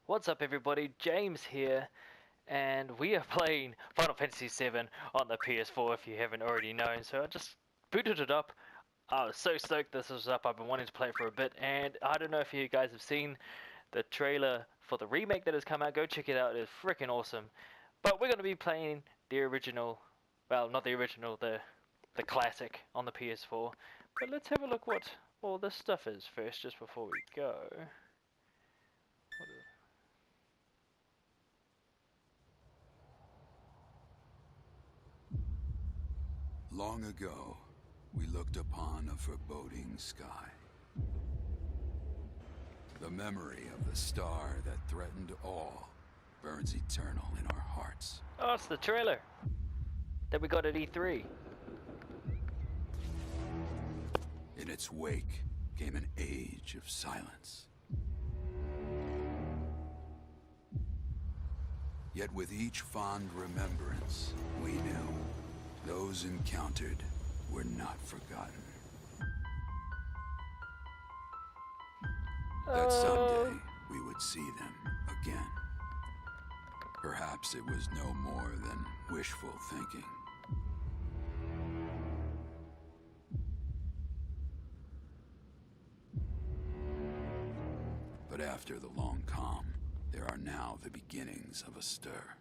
What's up everybody, James here, and we are playing Final Fantasy VII on the PS4 if you haven't already known. So I just booted it up. I was so stoked this was up. I've been wanting to play it for a bit, and I don't know if you guys have seen the trailer for the remake that has come out. Go check it out, it's freaking awesome. But we're going to be playing the original, well not the original, the classic on the PS4. But let's have a look what all this stuff is first, just before we go. Long ago, we looked upon a foreboding sky. The memory of the star that threatened all burns eternal in our hearts. Oh, it's the trailer that we got at E3. In its wake came an age of silence. Yet with each fond remembrance, we knew those encountered were not forgotten. That someday we would see them again. Perhaps it was no more than wishful thinking. But after the long calm, there are now the beginnings of a stir.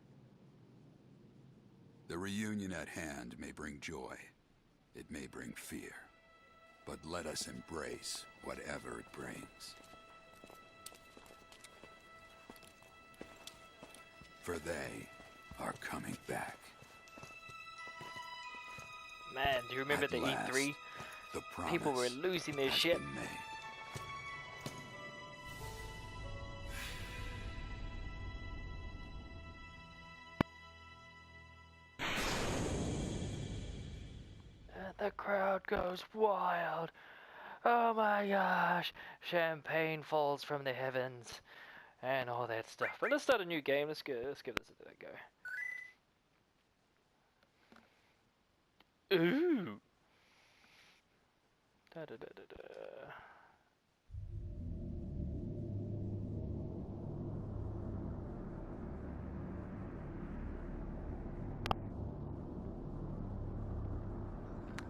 The reunion at hand may bring joy, it may bring fear, but let us embrace whatever it brings. For they are coming back. Man, do you remember At the last, E3? the People were promise losing their has shit. been made. The crowd goes wild. Oh my gosh. Champagne falls from the heavens. And all that stuff. But let's start a new game. Let's give this a go. Ooh. Da da da da da.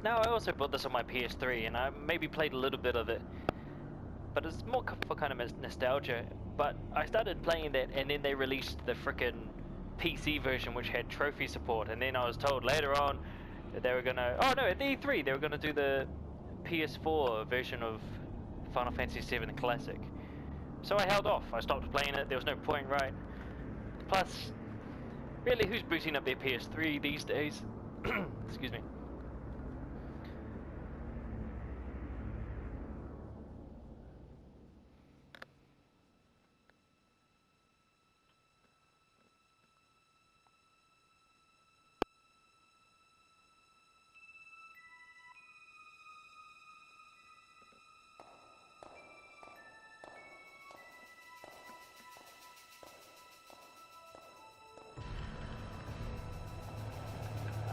Now I also bought this on my PS3 and I maybe played a little bit of it, but it's more for kind of nostalgia. But I started playing that and then they released the frickin' PC version which had trophy support, and then I was told later on that they were gonna, oh no, at the E3 they were gonna do the PS4 version of Final Fantasy VII Classic. So I held off, I stopped playing it, there was no point, right? Plus, really, who's booting up their PS3 these days? Excuse me.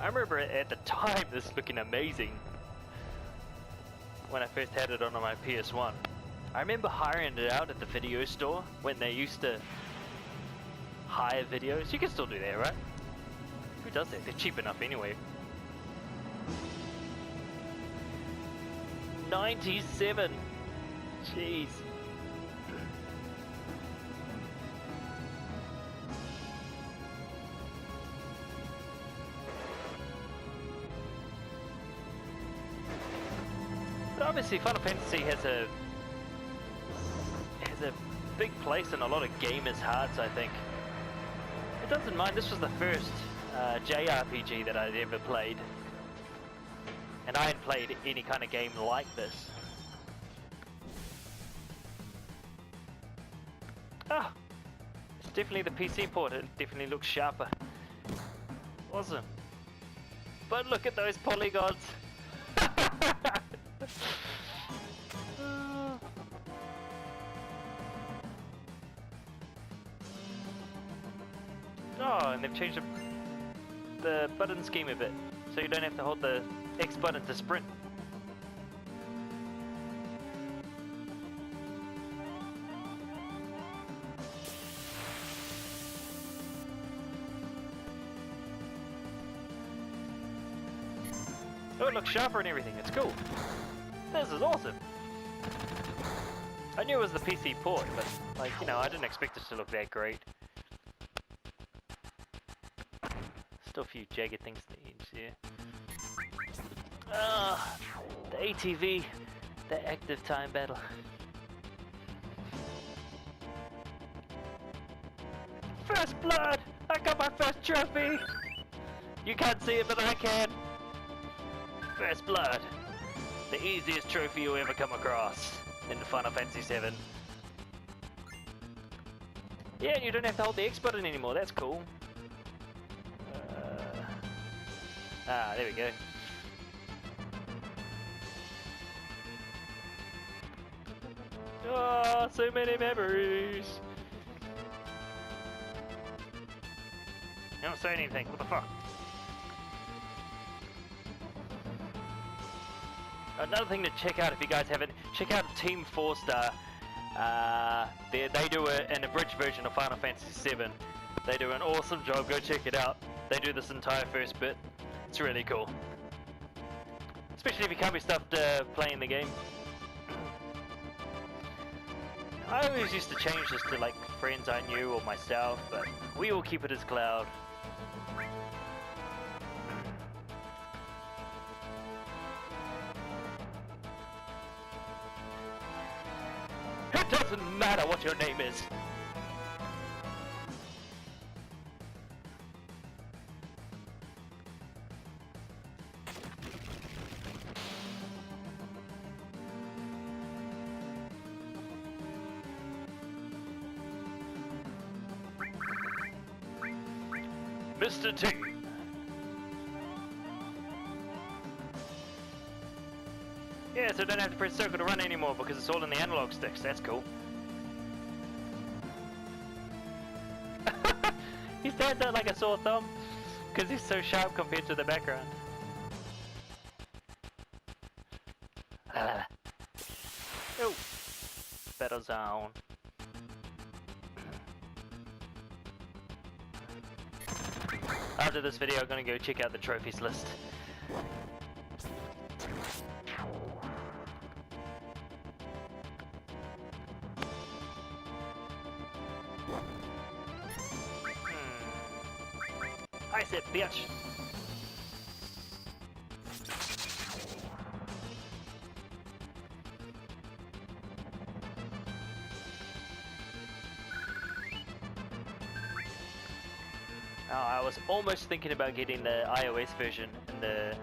I remember at the time this looking amazing when I first had it on my PS1. I remember hiring it out at the video store when they used to hire videos. You can still do that, right? Who does that? They're cheap enough anyway. 97! Jeez. But obviously Final Fantasy has a big place in a lot of gamers' hearts, I think. It doesn't mind, this was the first JRPG that I'd ever played. And I hadn't played any kind of game like this. Ah! It's definitely the PC port, it definitely looks sharper. Awesome. But look at those polygons! Oh, and they've changed the button scheme a bit, so you don't have to hold the X button to sprint. So it looks sharper and everything. It's cool. This is awesome. I knew it was the PC port, but like, you know, I didn't expect it to look that great. Still a few jagged things in the edge there. The ATV, the active time battle. First blood! I got my first trophy! You can't see it, but I can! First blood. The easiest trophy you'll ever come across in Final Fantasy VII. Yeah, and you don't have to hold the X button anymore, that's cool. There we go. Oh, so many memories! You don't say anything, what the fuck? Another thing to check out if you guys haven't, check out Team 4-Star. They do an abridged version of Final Fantasy VII. They do an awesome job, go check it out. They do this entire first bit. It's really cool. Especially if you can't be stuffed playing the game. I always used to change this to like friends I knew or myself, but we all keep it as Cloud. It doesn't matter what your name is. Mr. T. Yeah, so I don't have to press circle to run anymore because it's all in the analog sticks. That's cool. He stands out like a sore thumb because he's so sharp compared to the background. Oh, battle zone. After this video, I'm gonna go check out the trophies list. I said bitch. Oh, I was almost thinking about getting the iOS version in the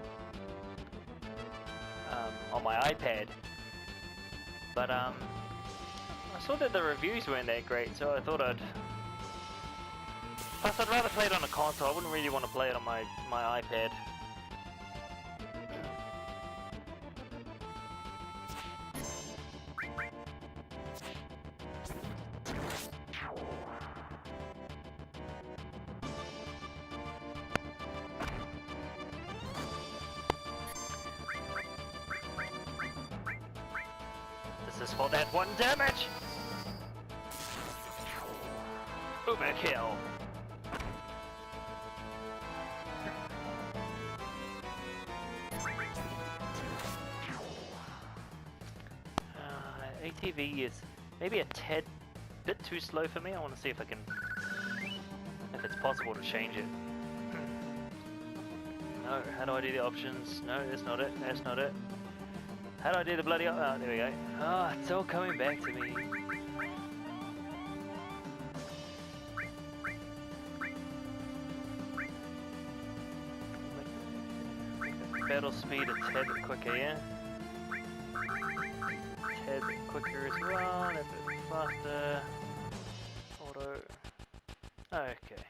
on my iPad, but I saw that the reviews weren't that great, so I thought Plus, I'd rather play it on a console. I wouldn't really want to play it on my iPad. This is for that one damage! Overkill! ATV is maybe a tad bit too slow for me. I want to see if if it's possible to change it. No, how do I do the options? No, that's not it, that's not it. How do I do the bloody, oh, there we go. Oh, it's all coming back to me. Battle speed a tad bit quicker, yeah? Tad bit quicker as well, a bit faster. Auto. Okay.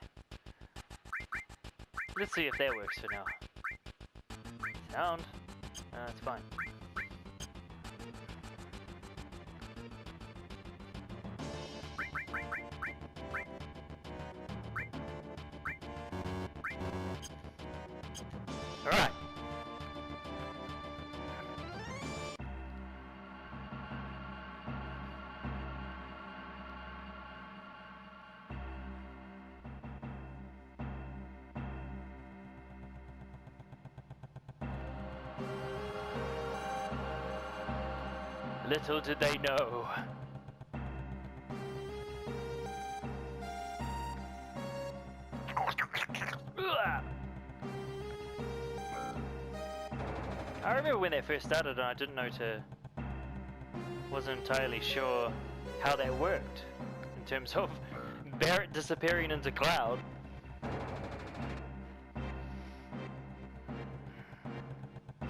Let's see if that works for now. Sound? It's fine. Alright. Little did they know. I remember when they first started and I didn't know wasn't entirely sure how that worked in terms of Barrett disappearing into Cloud.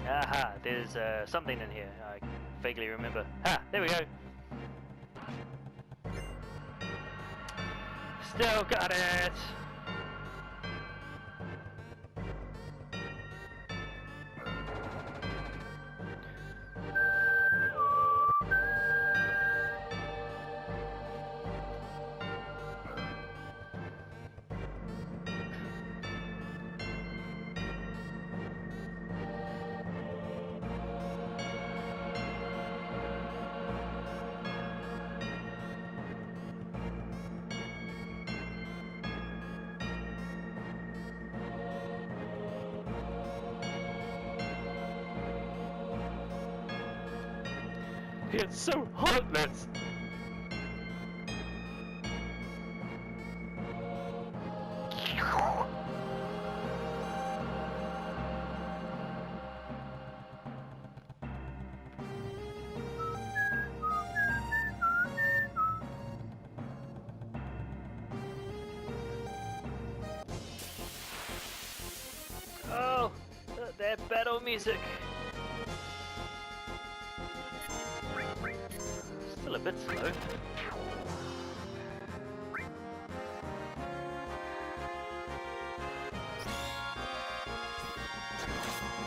Aha, there's something in here, I vaguely remember. Ah, there we go. Still got it! It's so heartless! Oh, that battle music. Still a bit slow.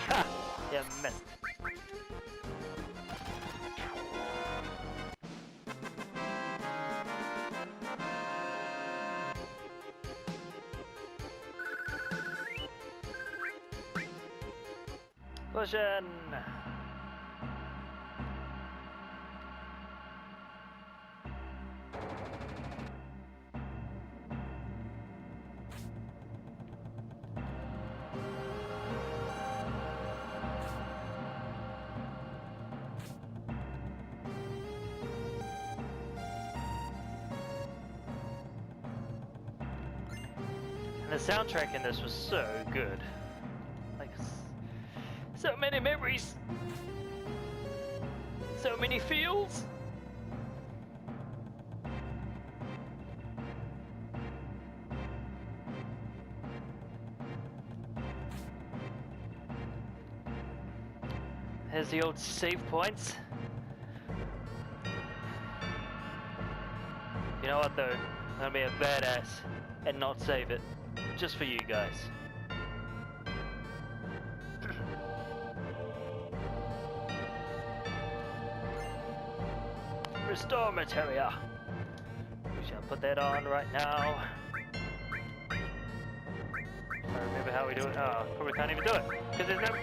Ha! You missed. Caution! And the soundtrack in this was so good. Like, so many memories. So many feels. Here's the old save points. You know what though? I'm gonna be a badass and not save it. Just for you guys. Restore materia. We shall put that on right now. I remember how we do it. Oh, probably can't even do it because there's no.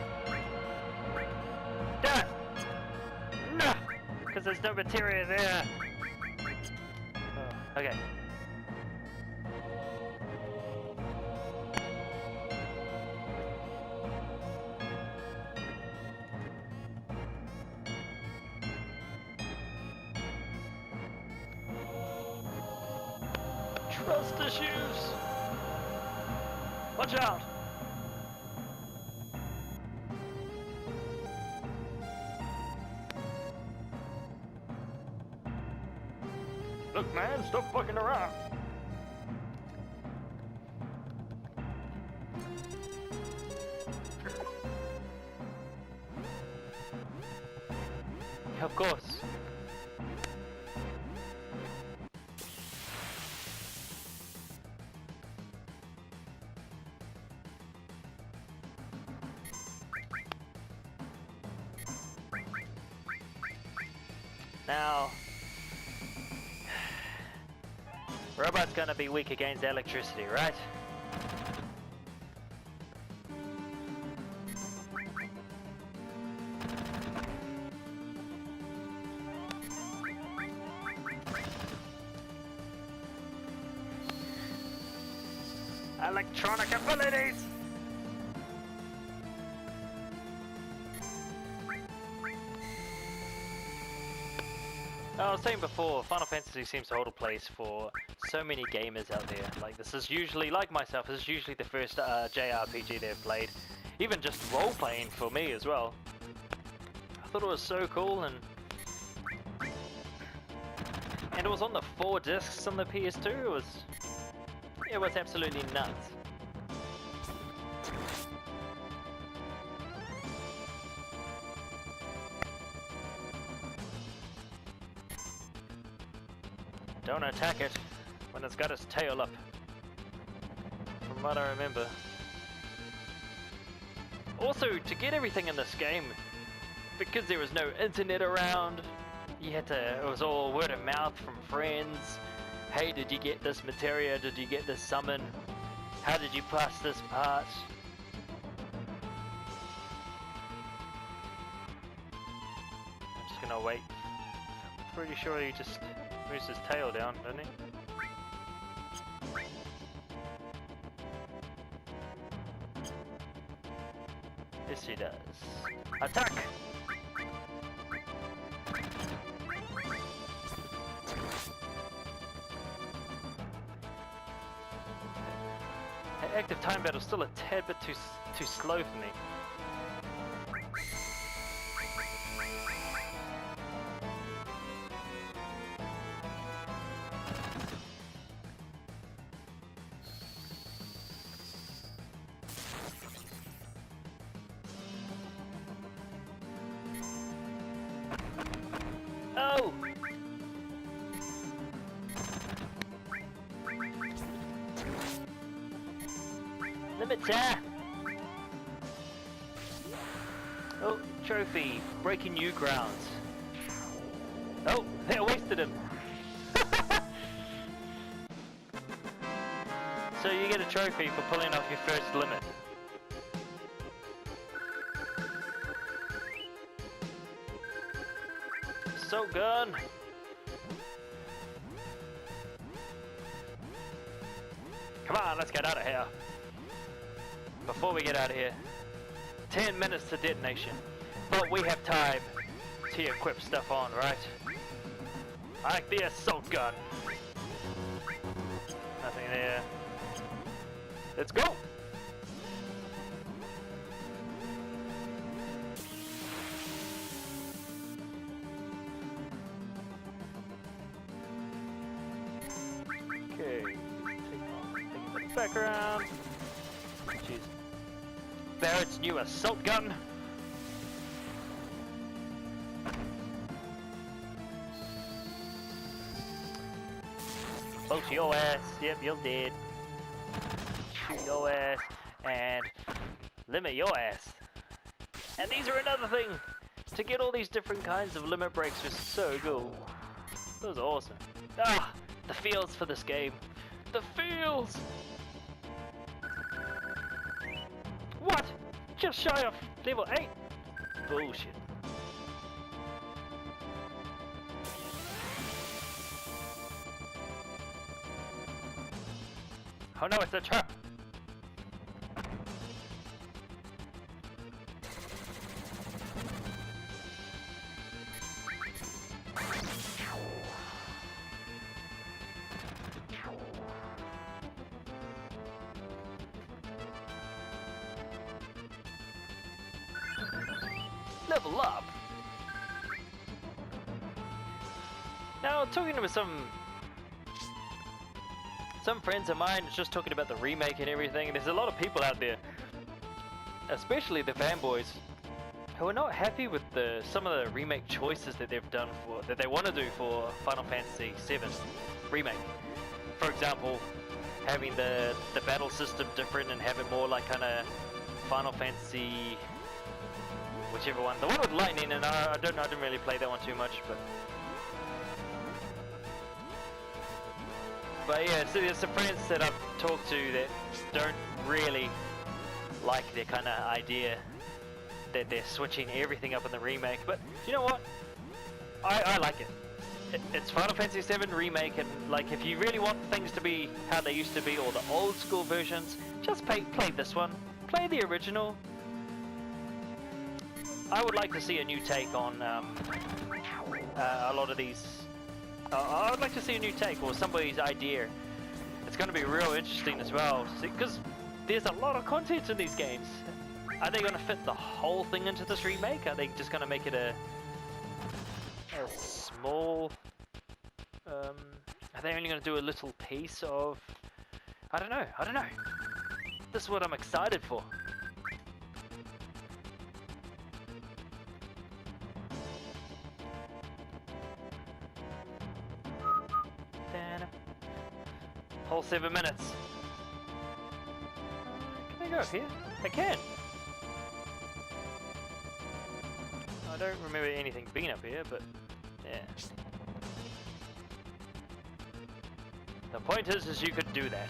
Damn it! No, because there's no materia there. Oh, okay. Trust issues! Watch out! Look man, stop fucking around! Of course. Now, robot's gonna be weak against electricity, right? Electronic abilities! I was saying before, Final Fantasy seems to hold a place for so many gamers out there. Like, this is usually, like myself, this is usually the first JRPG they've played. Even just role-playing for me as well. I thought it was so cool, and it was on the 4 discs on the PS2. It was absolutely nuts. Don't attack it when it's got its tail up, from what I remember. Also, to get everything in this game, because there was no internet around, it was all word of mouth from friends. Hey, did you get this materia? Did you get this summon? How did you pass this part? I'm just gonna wait. Pretty sure he just moves his tail down, doesn't he? Yes, he does. Attack! Active time battle still a tad bit too slow for me. Oh! Limiter! Oh, trophy. Breaking new grounds. Oh, they wasted him. So you get a trophy for pulling off your first limit. So gun! Come on, let's get out of here. Before we get out of here, 10 minutes to detonation. But we have time to equip stuff on, right? I like the assault gun. Nothing there. Let's go! Okay, take the background. Jeez. Barrett's new assault gun. Close your ass. Yep, you're dead. Shoot your ass and limit your ass. And these are another thing. To get all these different kinds of limit breaks was so cool. That was awesome. Ah, the feels for this game. The feels. What? Just shy of level 8? Bullshit. Oh no, it's a trap! Level up! Now, talking with some friends of mine, just talking about the remake and everything, and there's a lot of people out there, especially the fanboys, who are not happy with some of the remake choices that they've done that they want to do for Final Fantasy VII Remake. For example, having the battle system different and have it more like kind of Final Fantasy, whichever one, the one with lightning, and I didn't really play that one too much, But yeah, so there's some friends that I've talked to that don't really like their kind of idea that they're switching everything up in the remake. But you know what? I like it. It's Final Fantasy VII Remake, and like if you really want things to be how they used to be, or the old school versions, just play this one. Play the original. I would like to see a new take on a lot of these I would like to see a new take or somebody's idea. It's going to be real interesting as well, because there's a lot of content in these games. Are they going to fit the whole thing into this remake? Are they just going to make it a small... are they only going to do a little piece of... I don't know. This is what I'm excited for. Whole 7 minutes. Can I go up here? I can. I don't remember anything being up here, but yeah. The point is you could do that.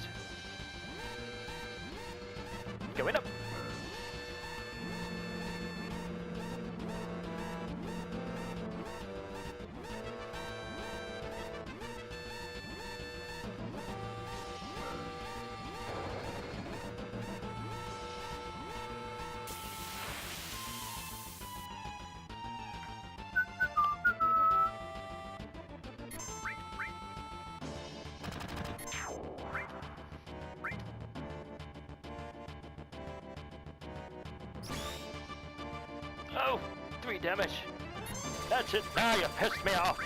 Going up. Oh, 3 damage. That's it. Now you pissed me off.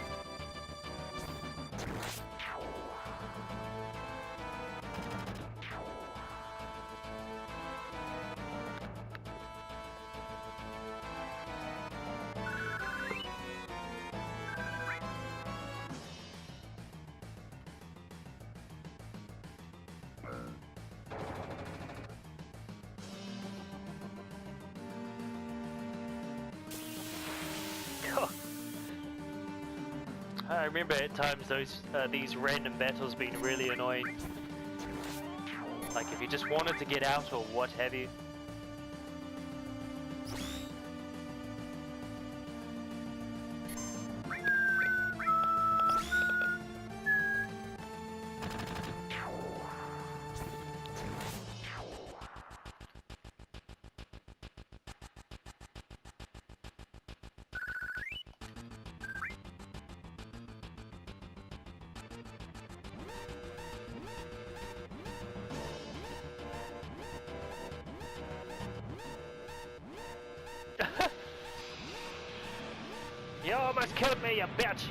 I remember at times these random battles being really annoying. Like if you just wanted to get out or what have you. You almost killed me, you bitch!